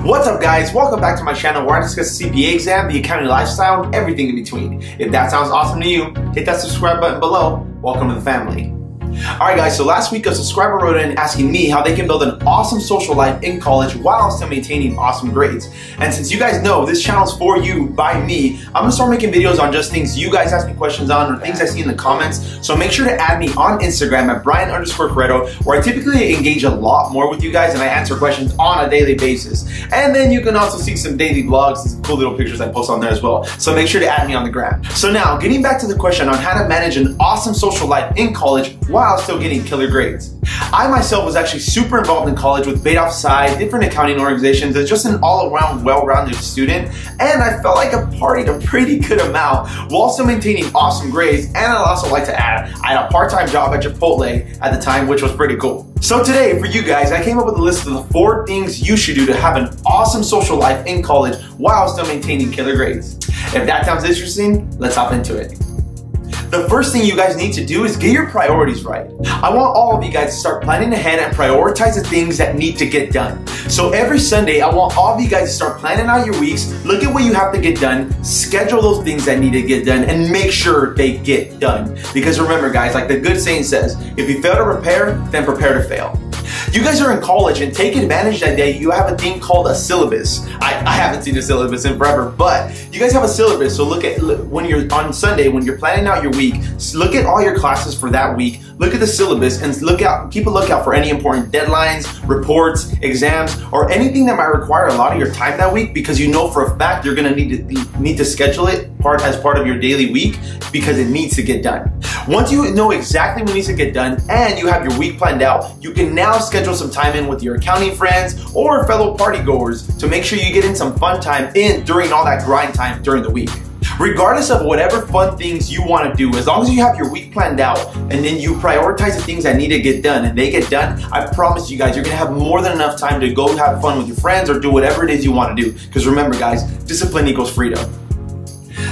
What's up guys, welcome back to my channel where I discuss the CPA exam, the accounting lifestyle, and everything in between. If that sounds awesome to you, hit that subscribe button below. Welcome to the family. Alright guys, so last week a subscriber wrote in asking me how they can build an awesome social life in college while still maintaining awesome grades. And since you guys know this channel is for you, by me, I'm going to start making videos on just things you guys ask me questions on or things I see in the comments. So make sure to add me on Instagram at Bryan_Carreto, where I typically engage a lot more with you guys and I answer questions on a daily basis. And then you can also see some daily vlogs and some cool little pictures I post on there as well. So make sure to add me on the gram. So now, getting back to the question on how to manage an awesome social life in college while still getting killer grades. I myself was actually super involved in college with Beta Psi, different accounting organizations, and just an all-around well-rounded student, and I felt like I partied a pretty good amount while still maintaining awesome grades. And I'd also like to add, I had a part-time job at Chipotle at the time, which was pretty cool. So today, for you guys, I came up with a list of the 4 things you should do to have an awesome social life in college while still maintaining killer grades. If that sounds interesting, let's hop into it. The first thing you guys need to do is get your priorities right. I want all of you guys to start planning ahead and prioritize the things that need to get done. So every Sunday, I want all of you guys to start planning out your weeks, look at what you have to get done, schedule those things that need to get done, and make sure they get done. Because remember guys, like the good saying says, if you fail to prepare, then prepare to fail. You guys are in college and take advantage that day. You have a thing called a syllabus. I haven't seen a syllabus in forever, but you guys have a syllabus. So look at when you're on Sunday, when you're planning out your week, look at all your classes for that week. Look at the syllabus and keep a lookout for any important deadlines, reports, exams, or anything that might require a lot of your time that week, because you know for a fact you're gonna need to schedule it as part of your daily week because it needs to get done. Once you know exactly what needs to get done and you have your week planned out, you can now schedule some time in with your accounting friends or fellow party goers to make sure you get in some fun time in during all that grind time during the week. Regardless of whatever fun things you want to do, as long as you have your week planned out and then you prioritize the things that need to get done and they get done, I promise you guys, you're going to have more than enough time to go have fun with your friends or do whatever it is you want to do. Because remember guys, discipline equals freedom.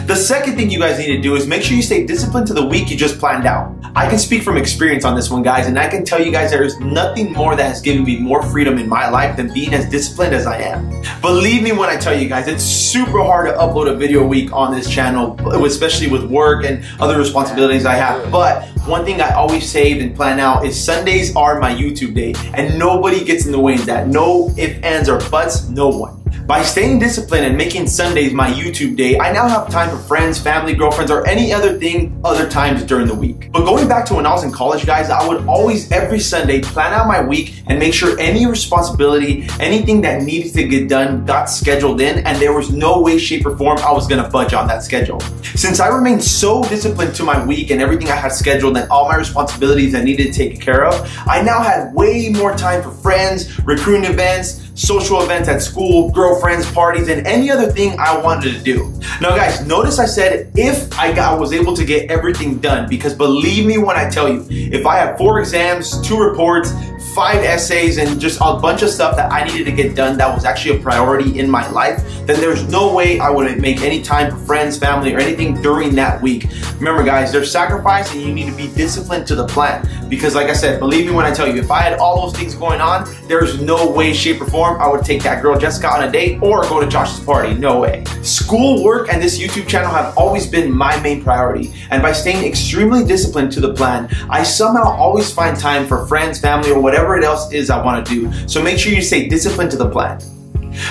The second thing you guys need to do is make sure you stay disciplined to the week you just planned out. I can speak from experience on this one guys, and I can tell you guys there is nothing more that has given me more freedom in my life than being as disciplined as I am. Believe me when I tell you guys, it's super hard to upload a video a week on this channel, especially with work and other responsibilities I have. But one thing I always saved and plan out is Sundays are my YouTube day, and nobody gets in the way of that. No ifs, ands, or buts, no one. By staying disciplined and making Sundays my YouTube day, I now have time for friends, family, girlfriends, or any other thing other times during the week. But going back to when I was in college, guys, I would always every Sunday plan out my week and make sure any responsibility, anything that needed to get done got scheduled in, and there was no way, shape, or form I was gonna budge on that schedule. Since I remained so disciplined to my week and everything I had scheduled and all my responsibilities I needed to take care of, I now had way more time for friends, recruiting events, social events at school, girlfriends, parties, and any other thing I wanted to do. Now guys, notice I said if I was able to get everything done, because believe me when I tell you, if I had 4 exams, 2 reports, 5 essays, and just a bunch of stuff that I needed to get done that was actually a priority in my life, then there's no way I would make any time for friends, family, or anything during that week. Remember guys, there's sacrifice and you need to be disciplined to the plan. Because like I said, believe me when I tell you, if I had all those things going on, there's no way, shape, or form I would take that girl Jessica on a date or go to Josh's party. No way. School, work, and this YouTube channel have always been my main priority. And by staying extremely disciplined to the plan, I somehow always find time for friends, family, or whatever it else is I want to do. So make sure you stay disciplined to the plan.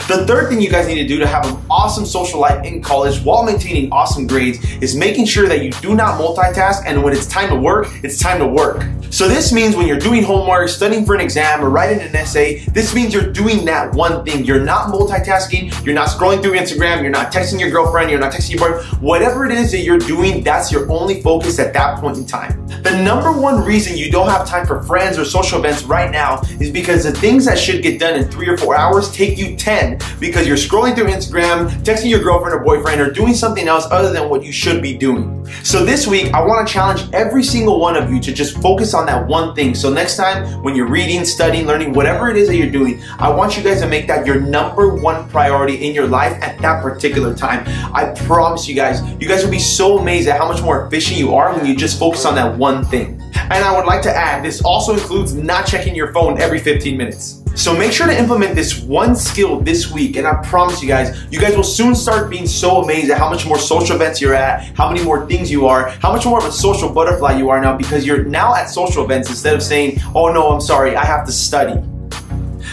The third thing you guys need to do to have an awesome social life in college while maintaining awesome grades is making sure that you do not multitask, and when it's time to work, it's time to work. So this means when you're doing homework, studying for an exam, or writing an essay, this means you're doing that one thing. You're not multitasking, you're not scrolling through Instagram, you're not texting your girlfriend, you're not texting your boyfriend. Whatever it is that you're doing, that's your only focus at that point in time. The number one reason you don't have time for friends or social events right now is because the things that should get done in 3 or 4 hours take you 10 because you're scrolling through Instagram, texting your girlfriend or boyfriend, or doing something else other than what you should be doing. So this week, I want to challenge every single one of you to just focus on that one thing. So next time when you're reading, studying, learning, whatever it is that you're doing, I want you guys to make that your number one priority in your life at that particular time. I promise you guys will be so amazed at how much more efficient you are when you just focus on that one thing. And I would like to add, this also includes not checking your phone every 15 minutes. So make sure to implement this one skill this week, and I promise you guys will soon start being so amazed at how much more social events you're at, how many more things you are, how much more of a social butterfly you are now, because you're now at social events instead of saying, oh no, I'm sorry, I have to study.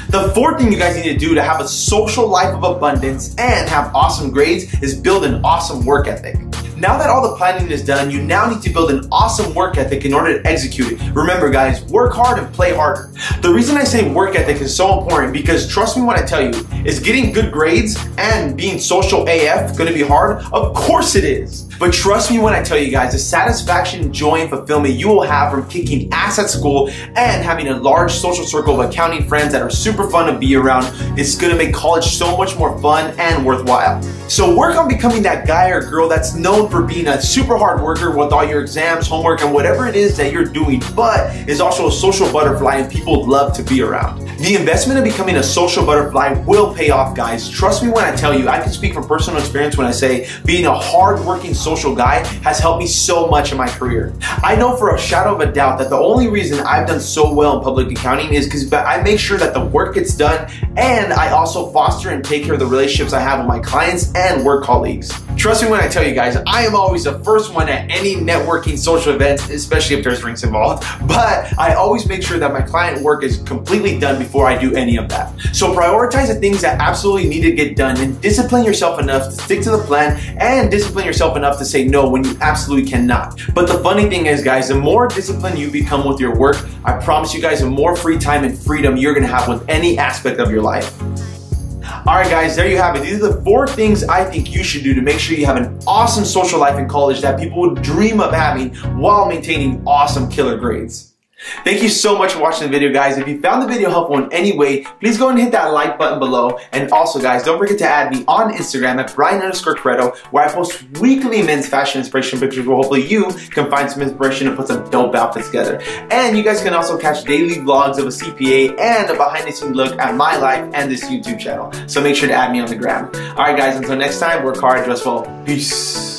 The fourth thing you guys need to do to have a social life of abundance and have awesome grades is build an awesome work ethic. Now that all the planning is done, you now need to build an awesome work ethic in order to execute it. Remember guys, work hard and play harder. The reason I say work ethic is so important because trust me when I tell you, is getting good grades and being social AF gonna be hard? Of course it is. But trust me when I tell you guys, the satisfaction, joy, and fulfillment you will have from kicking ass at school and having a large social circle of accounting friends that are super fun to be around is gonna make college so much more fun and worthwhile. So work on becoming that guy or girl that's known for being a super hard worker with all your exams, homework, and whatever it is that you're doing, but is also a social butterfly and people love to be around. The investment in becoming a social butterfly will pay off, guys. Trust me when I tell you, I can speak from personal experience when I say being a hard-working social guy has helped me so much in my career. I know for a shadow of a doubt that the only reason I've done so well in public accounting is because I make sure that the work gets done, and I also foster and take care of the relationships I have with my clients and work colleagues. Trust me when I tell you guys, I am always the first one at any networking social event, especially if there's drinks involved, but I always make sure that my client work is completely done before I do any of that. So prioritize the things that absolutely need to get done and discipline yourself enough to stick to the plan and discipline yourself enough to say no when you absolutely cannot. But the funny thing is guys, the more disciplined you become with your work, I promise you guys the more free time and freedom you're gonna have with any aspect of your life. Alright guys, there you have it. These are the 4 things I think you should do to make sure you have an awesome social life in college that people would dream of having while maintaining awesome killer grades. Thank you so much for watching the video, guys. If you found the video helpful in any way, please go and hit that like button below. And also, guys, don't forget to add me on Instagram at Bryan_Carreto, where I post weekly men's fashion inspiration pictures where hopefully you can find some inspiration and put some dope outfits together. And you guys can also catch daily vlogs of a CPA and a behind-the-scenes look at my life and this YouTube channel. So make sure to add me on the gram. All right, guys, until next time, work hard, dress well. Peace.